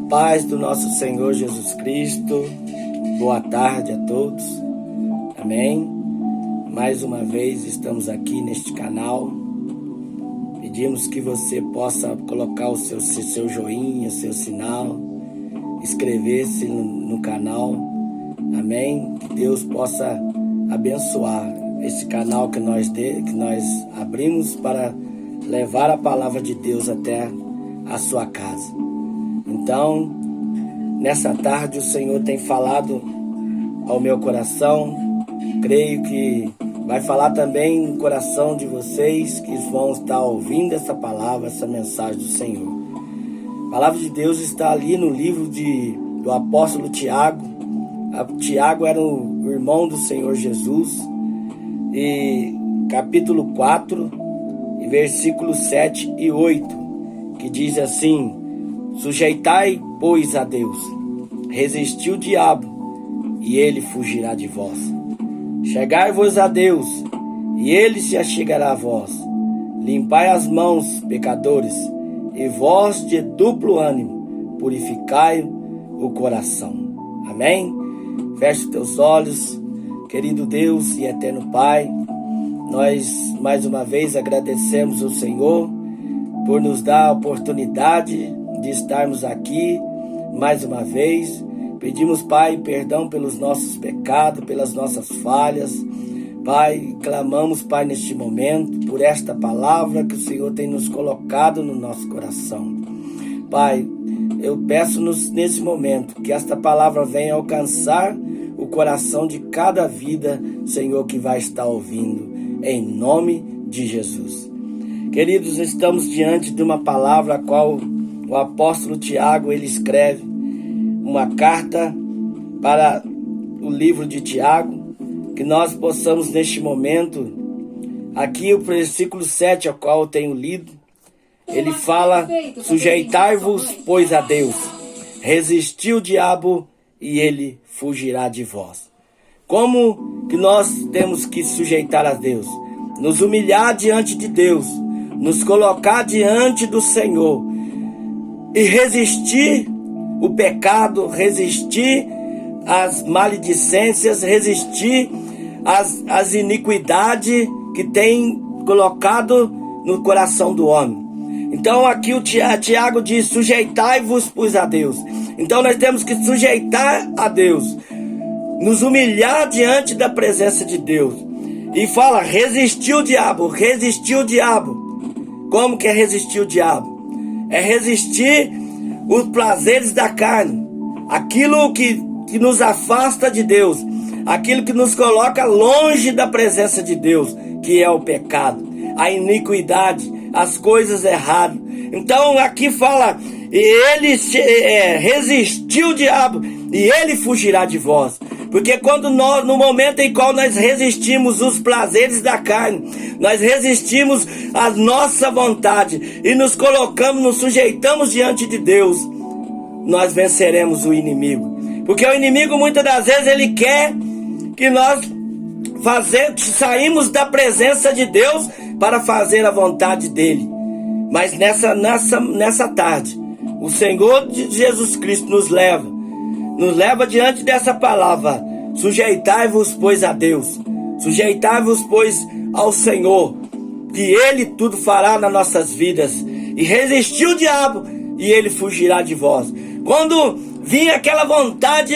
paz do nosso Senhor Jesus Cristo. Boa tarde a todos. Amém. Mais uma vez estamos aqui neste canal. Pedimos que você possa colocar o seu joinha, seu sinal, inscrever-se no canal. Amém. Que Deus possa abençoar esse canal que nós abrimos para levar a palavra de Deus até a sua casa. Então, nessa tarde o Senhor tem falado ao meu coração. Creio que vai falar também no coração de vocês que vão estar ouvindo essa palavra, essa mensagem do Senhor. A palavra de Deus está ali no livro do apóstolo Tiago. Tiago era o irmão do Senhor Jesus. E capítulo 4, versículos 7 e 8, que diz assim: sujeitai, pois, a Deus, resisti o diabo, e ele fugirá de vós. Chegai-vos a Deus, e ele se achegará a vós. Limpai as mãos, pecadores, e vós de duplo ânimo, purificai o coração. Amém? Feche os teus olhos, querido Deus e eterno Pai. Nós, mais uma vez, agradecemos ao Senhor por nos dar a oportunidade de estarmos aqui mais uma vez. Pedimos, Pai, perdão pelos nossos pecados, pelas nossas falhas. Pai, clamamos, Pai, neste momento, por esta palavra que o Senhor tem nos colocado no nosso coração. Pai, eu peço-nos nesse momento que esta palavra venha alcançar o coração de cada vida, Senhor, que vai estar ouvindo, em nome de Jesus. Queridos, estamos diante de uma palavra a qual o apóstolo Tiago, ele escreve uma carta para o livro de Tiago, que nós possamos neste momento, aqui o versículo 7, ao qual eu tenho lido, ele fala: sujeitai-vos, pois, a Deus, resisti o diabo, e ele fugirá de vós. Como que nós temos que sujeitar a Deus? Nos humilhar diante de Deus, nos colocar diante do Senhor e resistir o pecado, resistir às maledicências, resistir às iniquidades que tem colocado no coração do homem. Então aqui o Tiago diz: sujeitai-vos, pois, a Deus. Então nós temos que sujeitar a Deus, nos humilhar diante da presença de Deus. E fala: resistir o diabo, resistir o diabo. Como que é resistir o diabo? É resistir os prazeres da carne, aquilo que nos afasta de Deus, aquilo que nos coloca longe da presença de Deus, que é o pecado, a iniquidade, as coisas erradas. Então aqui fala: e ele resistiu o diabo, e ele fugirá de vós. Porque quando nós, no momento em qual nós resistimos os prazeres da carne, nós resistimos a nossa vontade e nos colocamos, nos sujeitamos diante de Deus, nós venceremos o inimigo. Porque o inimigo, muitas das vezes, ele quer que nós saímos da presença de Deus para fazer a vontade dele. Mas nessa tarde, o Senhor de Jesus Cristo nos leva diante dessa palavra: sujeitai-vos, pois, a Deus, sujeitai-vos, pois, ao Senhor, que Ele tudo fará nas nossas vidas, e resistir o diabo, e ele fugirá de vós. Quando vir aquela vontade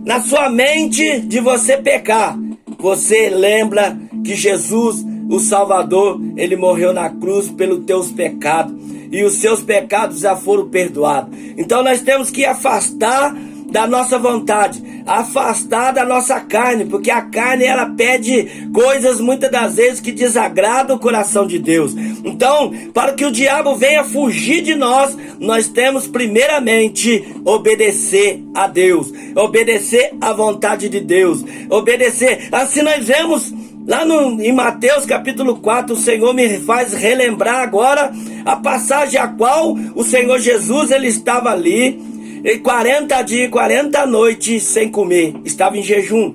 na sua mente de você pecar, você lembra que Jesus, o Salvador, ele morreu na cruz pelos teus pecados, e os seus pecados já foram perdoados. Então nós temos que afastar da nossa vontade, afastar da nossa carne, porque a carne, ela pede coisas muitas das vezes que desagradam o coração de Deus. Então, para que o diabo venha fugir de nós, nós temos primeiramente obedecer a Deus, obedecer à vontade de Deus, obedecer. Assim nós vemos lá em Mateus capítulo 4, o Senhor me faz relembrar agora a passagem a qual o Senhor Jesus, ele estava ali, e 40 dias, 40 noites sem comer, estava em jejum.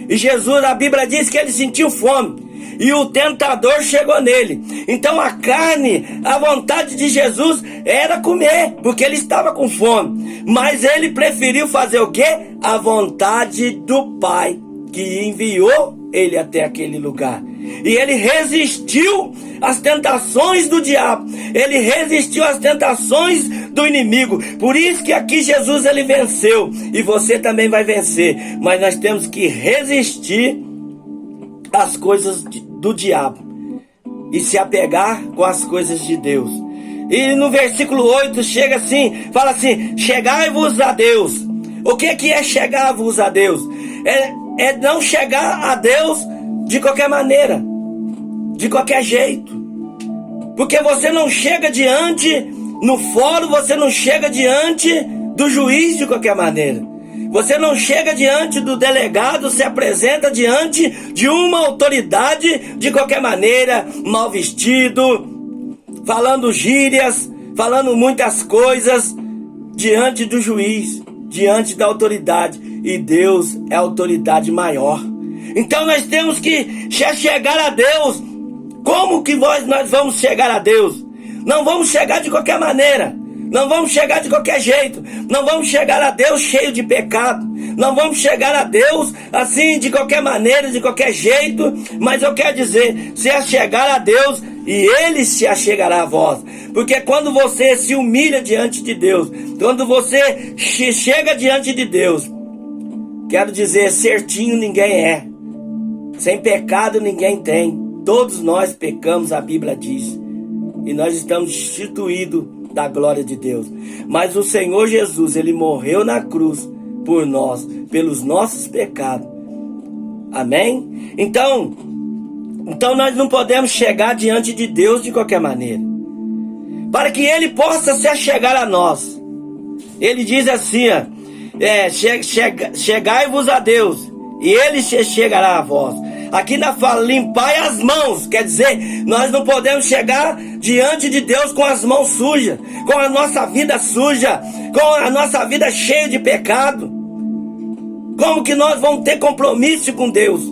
E Jesus, a Bíblia diz que ele sentiu fome. e o tentador chegou nele. Então a carne, a vontade de Jesus era comer, porque ele estava com fome. Mas ele preferiu fazer o quê? A vontade do Pai, que enviou ele até aquele lugar. E ele resistiu às tentações do diabo. Ele resistiu às tentações do inimigo. Por isso que aqui Jesus ele venceu. E você também vai vencer. Mas nós temos que resistir às coisas do diabo e se apegar com as coisas de Deus. E no versículo 8 chega assim, fala assim: chegai-vos a Deus. O que é chegar-vos a Deus? É não chegar a Deus de qualquer maneira, de qualquer jeito. Porque você não chega diante, no fórum, você não chega diante do juiz de qualquer maneira. Você não chega diante do delegado, se apresenta diante de uma autoridade de qualquer maneira, mal vestido, falando gírias, falando muitas coisas, diante do juiz, diante da autoridade. E Deus é a autoridade maior. Então nós temos que chegar a Deus. Como que nós vamos chegar a Deus? Não vamos chegar de qualquer maneira. Não vamos chegar de qualquer jeito. Não vamos chegar a Deus cheio de pecado. Não vamos chegar a Deus assim de qualquer maneira, de qualquer jeito. Mas eu quero dizer, se achegar a Deus, e Ele se achegará a vós. Porque quando você se humilha diante de Deus, quando você chega diante de Deus, quero dizer, certinho ninguém é. Sem pecado ninguém tem. Todos nós pecamos, a Bíblia diz. E nós estamos destituídos da glória de Deus. Mas o Senhor Jesus, Ele morreu na cruz por nós, pelos nossos pecados. Amém? Então nós não podemos chegar diante de Deus de qualquer maneira. Para que Ele possa se achegar a nós. Ele diz assim, chegai-vos a Deus, e Ele se chegará a vós. Aqui na fala, limpai as mãos. Quer dizer, nós não podemos chegar diante de Deus com as mãos sujas, com a nossa vida suja, com a nossa vida cheia de pecado. Como que nós vamos ter compromisso com Deus?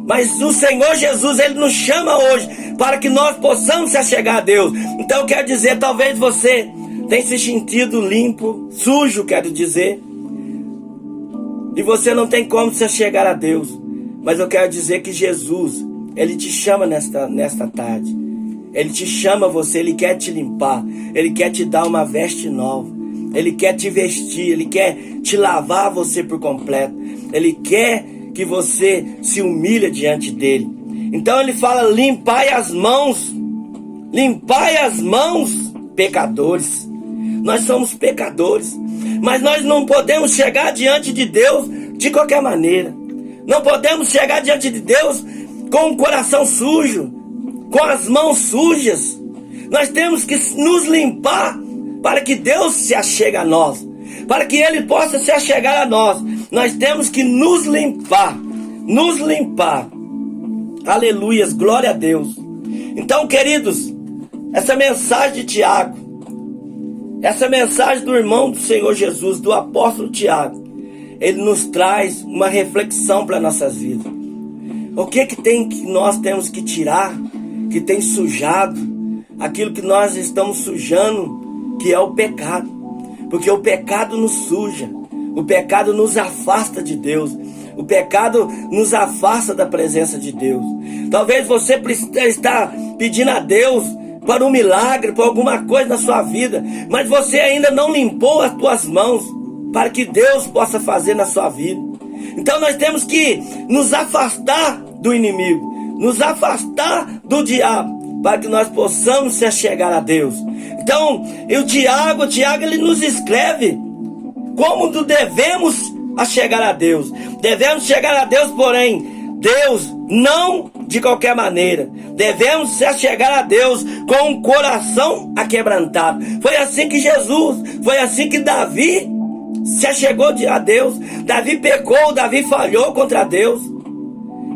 Mas o Senhor Jesus, Ele nos chama hoje para que nós possamos se achegar a Deus. Então eu quero dizer, talvez você tenha se sentido limpo, sujo, quero dizer, e você não tem como se achegar a Deus. Mas eu quero dizer que Jesus, Ele te chama nesta tarde. Ele te chama você, Ele quer te limpar. Ele quer te dar uma veste nova. Ele quer te vestir, Ele quer te lavar você por completo. Ele quer que você se humilhe diante dEle. Então Ele fala, limpai as mãos, pecadores. Nós somos pecadores, mas nós não podemos chegar diante de Deus de qualquer maneira. Não podemos chegar diante de Deus com o coração sujo, com as mãos sujas. Nós temos que nos limpar para que Deus se achegue a nós, para que Ele possa se achegar a nós. Nós temos que nos limpar. Aleluias, glória a Deus. Então, queridos, essa mensagem de Tiago, essa mensagem do irmão do Senhor Jesus, do apóstolo Tiago, ele nos traz uma reflexão para nossas vidas. O que nós temos que tirar, que tem sujado, aquilo que nós estamos sujando, que é o pecado. Porque o pecado nos suja, o pecado nos afasta de Deus, o pecado nos afasta da presença de Deus. Talvez você está pedindo a Deus para um milagre, para alguma coisa na sua vida, mas você ainda não limpou as tuas mãos para que Deus possa fazer na sua vida. Então nós temos que nos afastar do inimigo, nos afastar do diabo, para que nós possamos se achegar a Deus. Então, o Tiago ele nos escreve como devemos achegar a Deus. Devemos chegar a Deus, porém, Deus não de qualquer maneira. Devemos se achegar a Deus com um coração aquebrantado. Foi assim que Jesus, foi assim que Davi se achegou a Deus. Davi pecou, Davi falhou contra Deus.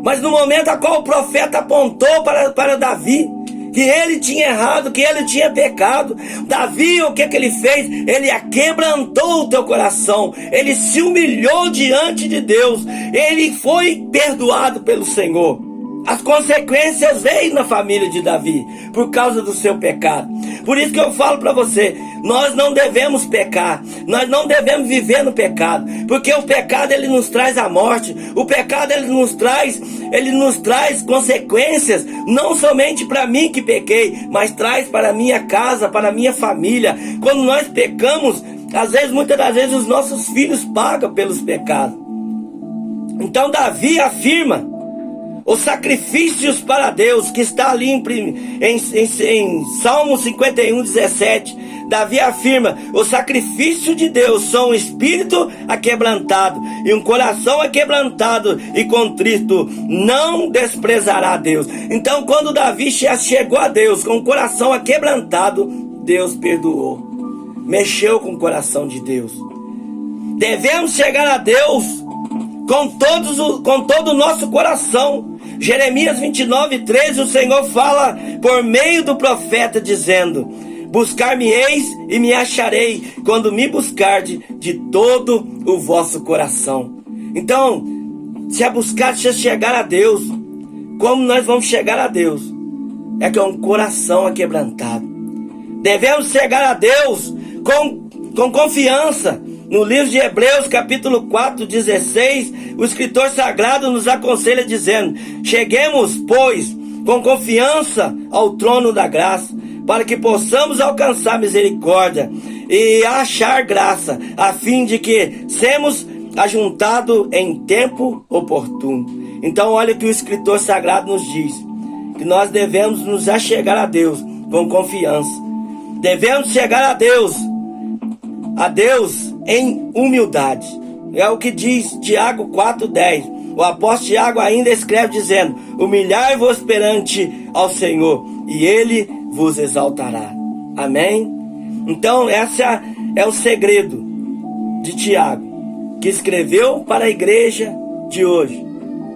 Mas no momento a qual o profeta apontou para Davi, que ele tinha errado, que ele tinha pecado, Davi, o que ele fez? Ele aquebrantou o teu coração, ele se humilhou diante de Deus, ele foi perdoado pelo Senhor. As consequências veio na família de Davi por causa do seu pecado. Por isso que eu falo para você, nós não devemos pecar, nós não devemos viver no pecado, porque o pecado ele nos traz a morte, o pecado ele nos traz consequências, não somente para mim que pequei, mas traz para a minha casa, para a minha família. Quando nós pecamos, às vezes, muitas das vezes os nossos filhos pagam pelos pecados. Então Davi afirma os sacrifícios para Deus, que está ali em Salmo 51, 17. Davi afirma: o sacrifício de Deus são um espírito aquebrantado e um coração aquebrantado e contrito não desprezará Deus. Então, quando Davi chegou a Deus com o coração aquebrantado, Deus perdoou, mexeu com o coração de Deus. Devemos chegar a Deus com todo o nosso coração. Jeremias 29, 13, o Senhor fala por meio do profeta dizendo: buscar-me-eis e me acharei, quando me buscardes de todo o vosso coração. Então, se chegar a Deus, como nós vamos chegar a Deus? É com o coração aquebrantado. Devemos chegar a Deus com confiança. No livro de Hebreus, capítulo 4, 16, o escritor sagrado nos aconselha dizendo: cheguemos, pois, com confiança ao trono da graça, para que possamos alcançar misericórdia e achar graça, a fim de que sejamos ajuntados em tempo oportuno. Então, olha o que o escritor sagrado nos diz: que nós devemos nos achegar a Deus com confiança. Devemos chegar a Deus em humildade. É o que diz Tiago 4,10. O apóstolo Tiago ainda escreve dizendo: humilhai-vos perante ao Senhor, e Ele vos exaltará. Amém? Então, esse é o segredo de Tiago, que escreveu para a igreja de hoje,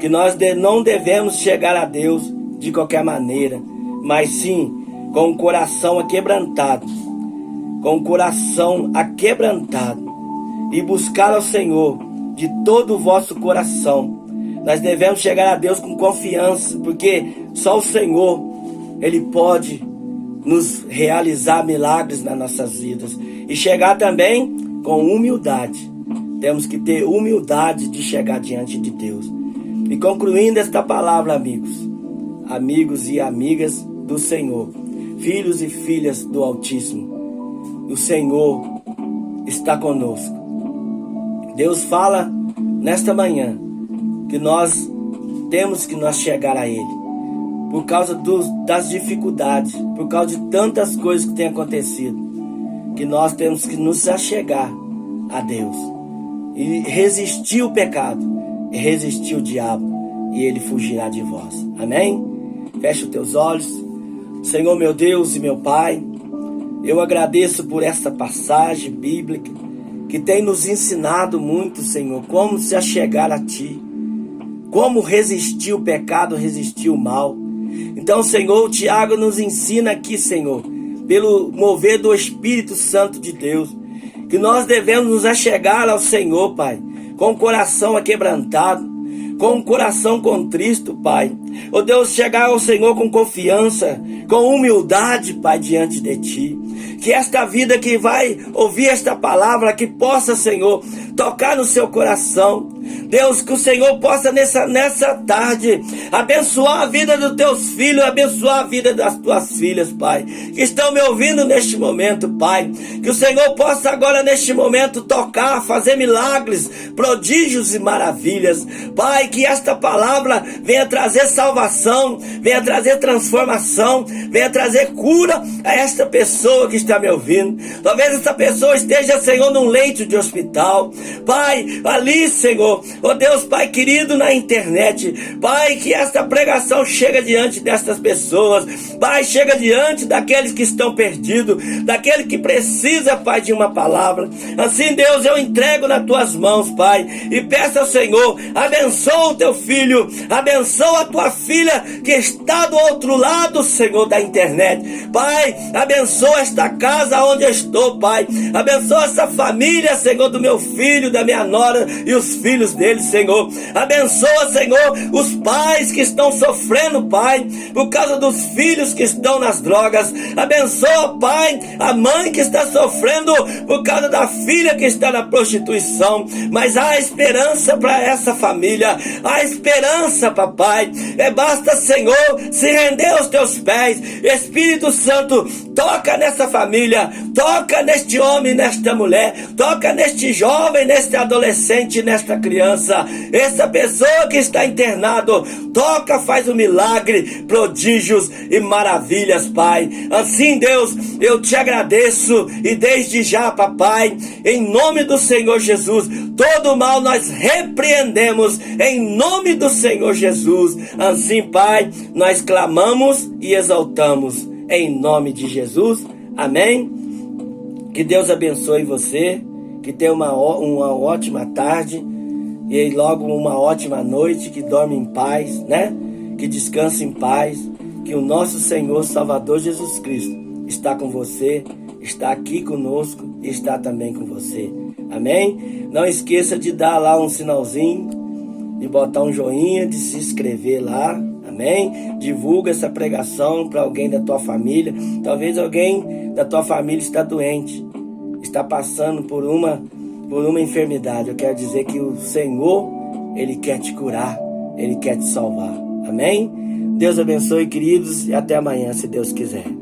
que nós não devemos chegar a Deus de qualquer maneira, mas sim com o coração aquebrantado, e buscar ao Senhor de todo o vosso coração. Nós devemos chegar a Deus com confiança, porque só o Senhor, Ele pode nos realizar milagres nas nossas vidas. E chegar também com humildade. Temos que ter humildade de chegar diante de Deus. E concluindo esta palavra, amigos e amigas do Senhor, filhos e filhas do Altíssimo, o Senhor está conosco. Deus fala nesta manhã que nós temos que chegar a Ele, por causa das dificuldades, por causa de tantas coisas que têm acontecido, que nós temos que nos achegar a Deus e resistir o pecado, e resistir o diabo, e ele fugirá de vós. Amém? Feche os teus olhos. Senhor, meu Deus e meu Pai, eu agradeço por esta passagem bíblica que tem nos ensinado muito, Senhor, como se achegar a Ti, como resistir o pecado, resistir o mal. Então, Senhor, o Tiago nos ensina aqui, Senhor, pelo mover do Espírito Santo de Deus, que nós devemos nos achegar ao Senhor, Pai, com o coração aquebrantado, com o coração contristo, Pai. Ó Deus, chegar ao Senhor com confiança, com humildade, Pai, diante de Ti. Que esta vida que vai ouvir esta palavra, que possa, Senhor, tocar no seu coração. Deus, que o Senhor possa nessa tarde abençoar a vida dos teus filhos, abençoar a vida das tuas filhas, Pai, que estão me ouvindo neste momento, Pai. Que o Senhor possa agora neste momento tocar, fazer milagres, prodígios e maravilhas, Pai. Que esta palavra venha trazer salvação, venha trazer transformação, venha trazer cura a esta pessoa que está me ouvindo. Talvez essa pessoa esteja, Senhor, num leito de hospital, Pai, ali, Senhor, ó Deus, Pai querido, na internet, Pai, que esta pregação chega diante destas pessoas, Pai, chega diante daqueles que estão perdidos, daquele que precisa, Pai, de uma palavra. Assim, Deus, eu entrego nas tuas mãos, Pai, e peço ao Senhor, abençoa o teu filho, abençoa a tua filha que está do outro lado, Senhor, da internet, Pai, abençoa esta casa onde eu estou, Pai, abençoa essa família, Senhor, do meu filho, filho, da minha nora e os filhos deles, Senhor. Abençoa, Senhor, os pais que estão sofrendo, Pai, por causa dos filhos que estão nas drogas. Abençoa, Pai, a mãe que está sofrendo por causa da filha que está na prostituição. Mas há esperança para essa família. Há esperança, papai. Basta, Senhor, se render aos teus pés. Espírito Santo, toca nessa família, toca neste homem, nesta mulher, toca neste jovem, neste adolescente, nesta criança, essa pessoa que está internado, toca, faz um milagre, prodígios e maravilhas, Pai. Assim, Deus, eu te agradeço e desde já, papai, em nome do Senhor Jesus, todo mal nós repreendemos em nome do Senhor Jesus. Assim, Pai, nós clamamos e exaltamos em nome de Jesus. Amém. Que Deus abençoe você, que tenha uma ótima tarde e logo uma ótima noite, que dorme em paz, né? Que descanse em paz, que o nosso Senhor Salvador Jesus Cristo está com você, está aqui conosco e está também com você. Amém? Não esqueça de dar lá um sinalzinho, de botar um joinha, de se inscrever lá. Amém? Divulga essa pregação para alguém da tua família. Talvez alguém da tua família está doente, está passando por uma enfermidade. Eu quero dizer que o Senhor, Ele quer te curar, Ele quer te salvar. Amém? Deus abençoe, queridos, e até amanhã, se Deus quiser.